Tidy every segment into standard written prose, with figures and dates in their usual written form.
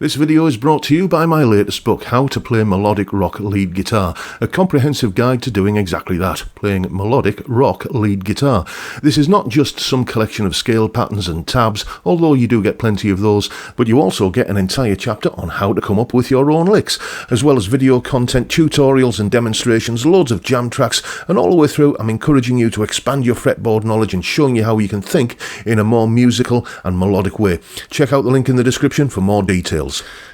This video is brought to you by my latest book, How to Play Melodic Rock Lead Guitar, a comprehensive guide to doing exactly that, playing melodic rock lead guitar. This is not just some collection of scale patterns and tabs, although you do get plenty of those, but you also get an entire chapter on how to come up with your own licks, as well as video content, tutorials and demonstrations, loads of jam tracks, and all the way through I'm encouraging you to expand your fretboard knowledge and showing you how you can think in a more musical and melodic way. Check out the link in the description for more details.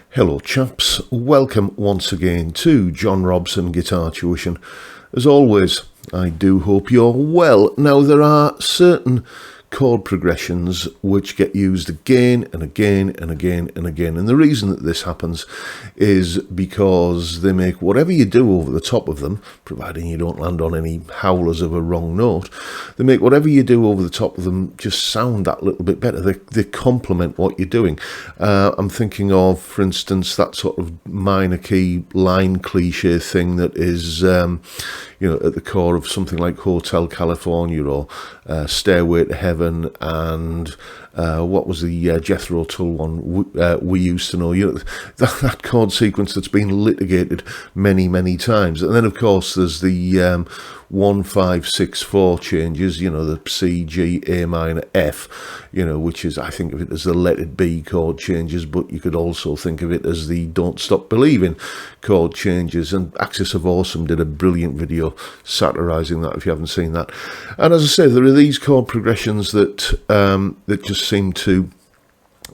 Hello chaps, welcome once again to John Robson Guitar Tuition. As always, I do hope you're well. Now there are certain chord progressions which get used again and again and again and again, and the reason that this happens is because they make whatever you do over the top of them, providing you don't land on any howlers of a wrong note, they make whatever you do over the top of them just sound that little bit better. They complement what you're doing. I'm thinking of, for instance, that sort of minor key line cliche thing that is at the core of something like Hotel California or Stairway to Heaven, and what was the Jethro Tull one, We Used to Know. That chord sequence that's been litigated many times. And then of course there's the 1, 5, 6, 4 changes, the C, G, A minor, F, which is, I think of it as the Let It Be chord changes, but you could also think of it as the Don't Stop Believing chord changes. And Axis of Awesome did a brilliant video satirizing that, if you haven't seen that. And as I say, there are these chord progressions that that just seem to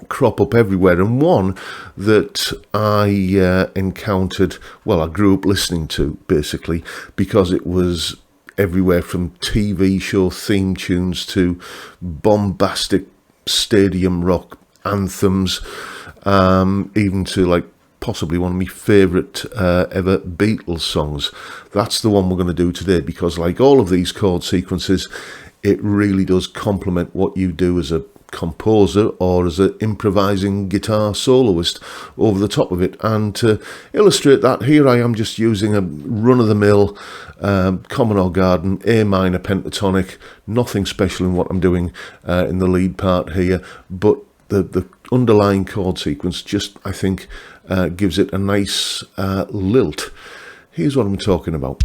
crop up everywhere, and one that I encountered, I grew up listening to, basically, because it was everywhere from TV show theme tunes to bombastic stadium rock anthems, even to possibly one of my favourite ever Beatles songs. That's the one we're going to do today, because like all of these chord sequences, it really does complement what you do as a composer or as an improvising guitar soloist over the top of it. And to illustrate that, here I am just using a run-of-the-mill common or garden A minor pentatonic. Nothing special in what I'm doing in the lead part here, but the underlying chord sequence just, I think, gives it a nice lilt. Here's what I'm talking about.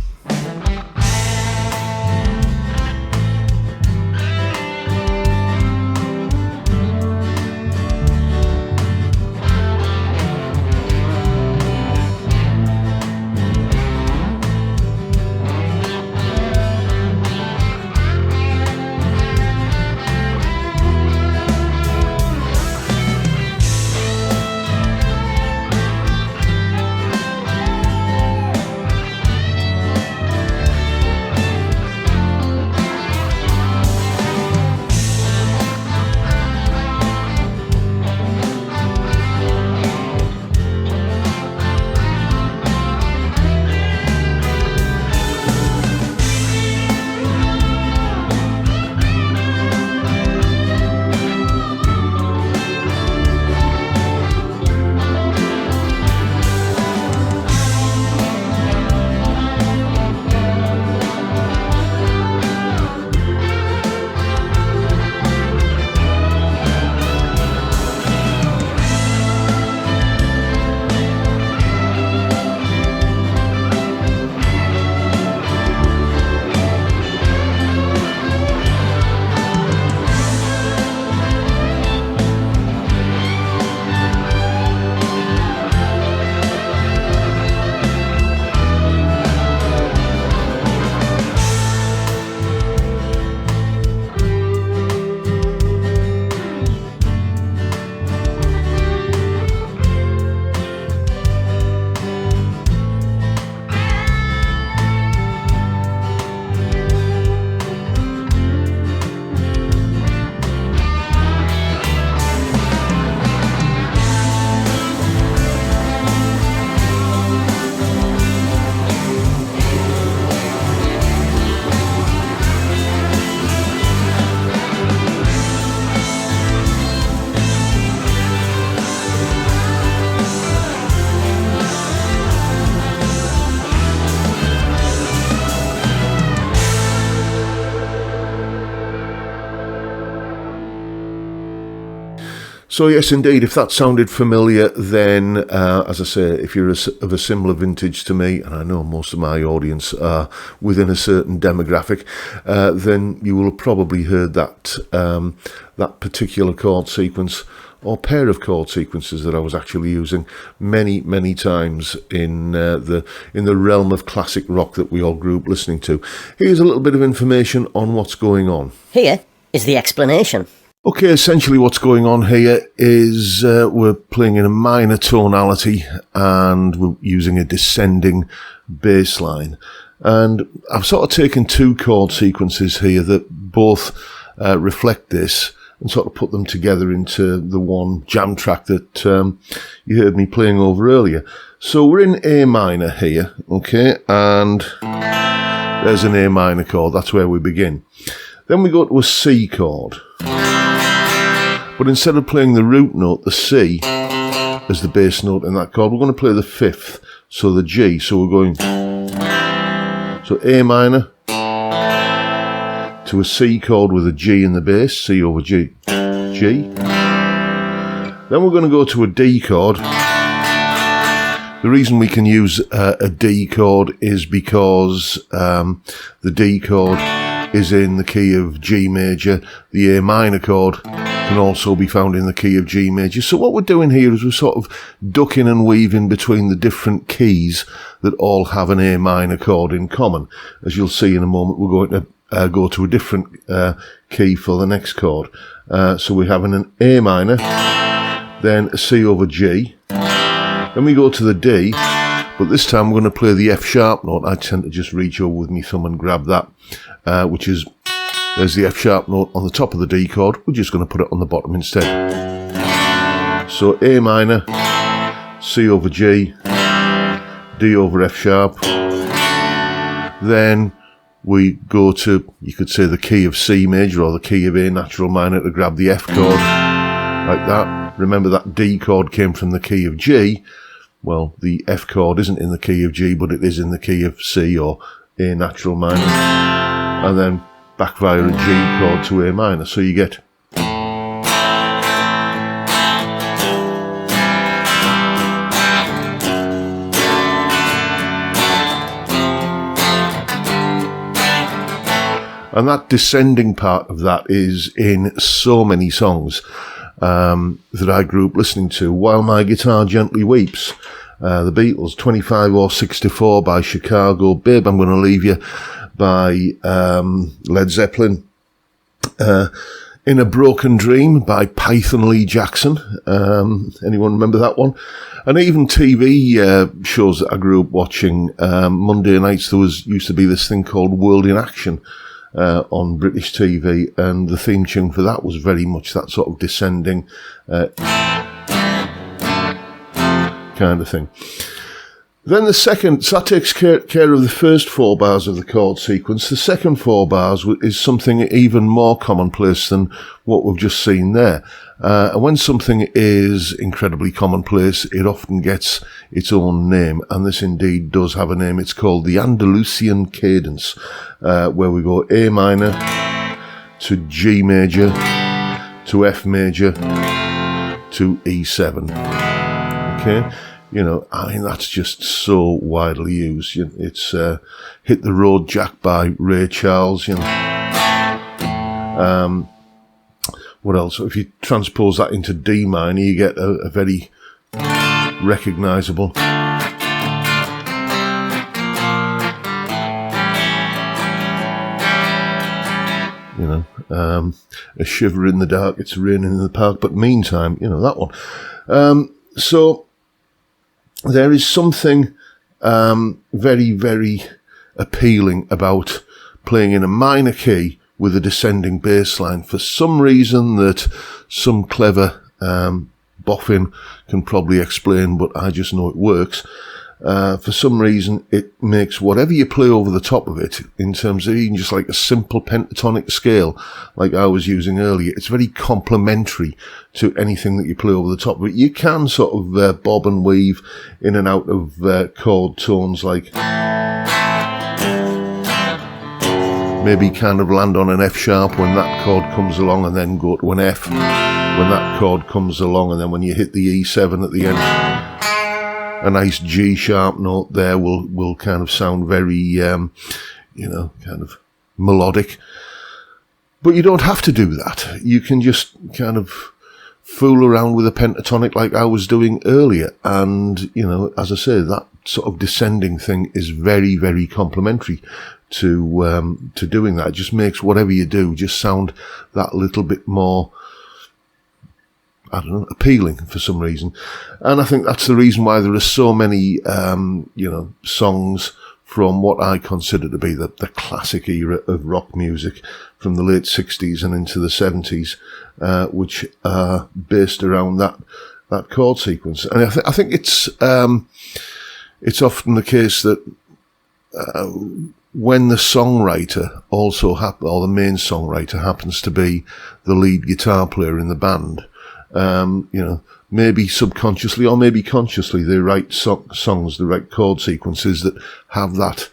So yes, indeed, if that sounded familiar, then, as I say, if you're of a similar vintage to me, and I know most of my audience are within a certain demographic, then you will have probably heard that that particular chord sequence or pair of chord sequences that I was actually using many, many times in the realm of classic rock that we all grew up listening to. Here's a little bit of information on what's going on. Here is the explanation. Okay, essentially what's going on here is we're playing in a minor tonality and we're using a descending bass line. And I've sort of taken two chord sequences here that both reflect this and sort of put them together into the one jam track that you heard me playing over earlier. So we're in A minor here, okay, and there's an A minor chord, that's where we begin. Then we go to a C chord. But instead of playing the root note, the C, as the bass note in that chord, we're going to play the fifth, so the G. So we're going, so A minor to a C chord with a G in the bass, C over G, G. Then we're going to go to a D chord. The reason we can use a D chord is because the D chord is in the key of G major. The A minor chord can also be found in the key of G major. So what we're doing here is we're sort of ducking and weaving between the different keys that all have an A minor chord in common. As you'll see in a moment, we're going to go to a different key for the next chord. So we're having an A minor, then a C over G. Then we go to the D, but this time we're going to play the F sharp note. I tend to just reach over with my thumb and grab that, which is, there's the F sharp note on the top of the D chord. We're just going to put it on the bottom instead. So A minor, C over G, D over F sharp. Then we go to, you could say, the key of C major or the key of A natural minor to grab the F chord, like that. Remember that D chord came from the key of G. Well, the F chord isn't in the key of G, but it is in the key of C or A natural minor. And then back via a G chord to A minor. So you get, and that descending part of that is in so many songs that I grew up listening to. While My Guitar Gently Weeps, the Beatles, 25 or 64 by Chicago, Babe, I'm Gonna Leave You by Led Zeppelin, In a Broken Dream by Python Lee Jackson. Anyone remember that one? And even TV shows that I grew up watching, Monday nights there used to be this thing called World in Action on British TV, and the theme tune for that was very much that sort of descending kind of thing. Then the second, so that takes care of the first 4 bars of the chord sequence. The second 4 bars is something even more commonplace than what we've just seen there. And when something is incredibly commonplace, it often gets its own name, and this indeed does have a name. It's called the Andalucian cadence, where we go A minor to G major to F major to E7. Okay? You know, I mean, that's just so widely used. It's Hit the Road Jack by Ray Charles, you know. What else? If you transpose that into D minor, you get a very recognisable, you know, A Shiver in the Dark, It's Raining in the Park, but Meantime, you know, that one. So there is something very, very appealing about playing in a minor key with a descending bass line. For some reason that some clever boffin can probably explain, but I just know it works. For some reason, it makes whatever you play over the top of it, in terms of even just like a simple pentatonic scale, like I was using earlier, it's very complementary to anything that you play over the top of it. You can sort of bob and weave in and out of chord tones, like maybe kind of land on an F sharp when that chord comes along and then go to an F, when that chord comes along, and then when you hit the E7 at the end, a nice G sharp note there will kind of sound very, you know, kind of melodic. But you don't have to do that. You can just kind of fool around with a pentatonic like I was doing earlier. And, you know, as I say, that sort of descending thing is very, very complementary to doing that. It just makes whatever you do just sound that little bit more, I don't know, appealing for some reason. And I think that's the reason why there are so many, you know, songs from what I consider to be the classic era of rock music from the late 60s and into the 70s, which are based around that chord sequence. And I think it's often the case that when the songwriter also or the main songwriter happens to be the lead guitar player in the band, you know, maybe subconsciously or maybe consciously, they write songs, they write chord sequences that have that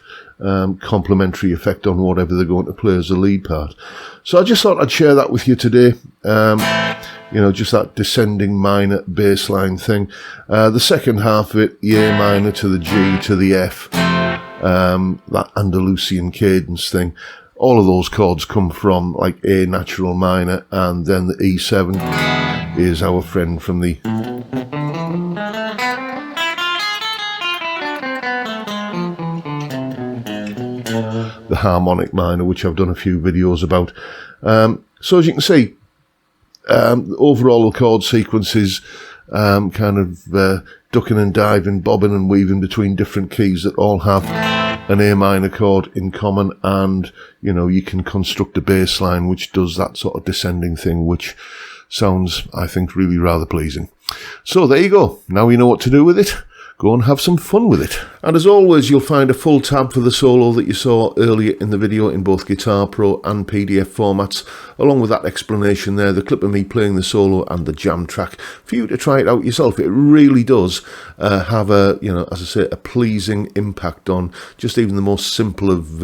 complementary effect on whatever they're going to play as a lead part. So I just thought I'd share that with you today. You know, just that descending minor bass line thing. The second half of it, the A minor to the G to the F, that Andalucian cadence thing. All of those chords come from like A natural minor, and then the E7 is our friend from the harmonic minor, which I've done a few videos about. So as you can see, overall the chord sequence is kind of ducking and diving, bobbing and weaving between different keys that all have an A minor chord in common, and you know, you can construct a bass line which does that sort of descending thing, which sounds, I think, really rather pleasing. So there you go. Now you know what to do with it. Go and have some fun with it. And as always, you'll find a full tab for the solo that you saw earlier in the video in both Guitar Pro and PDF formats, along with that explanation there, the clip of me playing the solo and the jam track, for you to try it out yourself. It really does have a, you know, as I say, a pleasing impact on just even the most simple of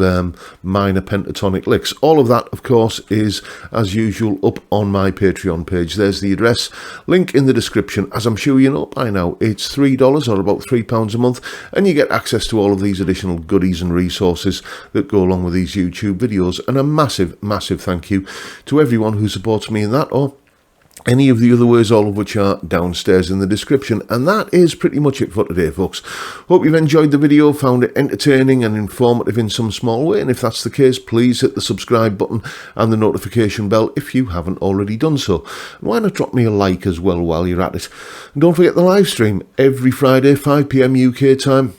minor pentatonic licks. All of that, of course, is, as usual, up on my Patreon page. There's the address, link in the description. As I'm sure you know by now, it's $3 or about £3 a month, and you get access to all of these additional goodies and resources that go along with these YouTube videos. And a massive, massive thank you to everyone who supports me in that, or any of the other ways, all of which are downstairs in the description. And that is pretty much it for today, folks. Hope you've enjoyed the video, found it entertaining and informative in some small way, and if that's the case, please hit the subscribe button and the notification bell if you haven't already done so. And why not drop me a like as well while you're at it. And don't forget the live stream every Friday, 5 PM UK time.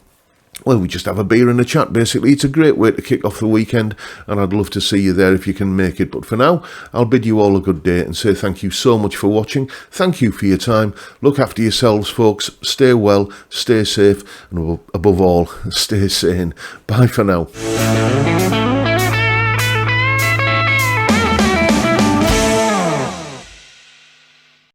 Well, we just have a beer and a chat, basically. It's a great way to kick off the weekend, and I'd love to see you there if you can make it. But for now, I'll bid you all a good day and say thank you so much for watching. Thank you for your time. Look after yourselves, folks. Stay well, stay safe, and above all, stay sane. Bye for now.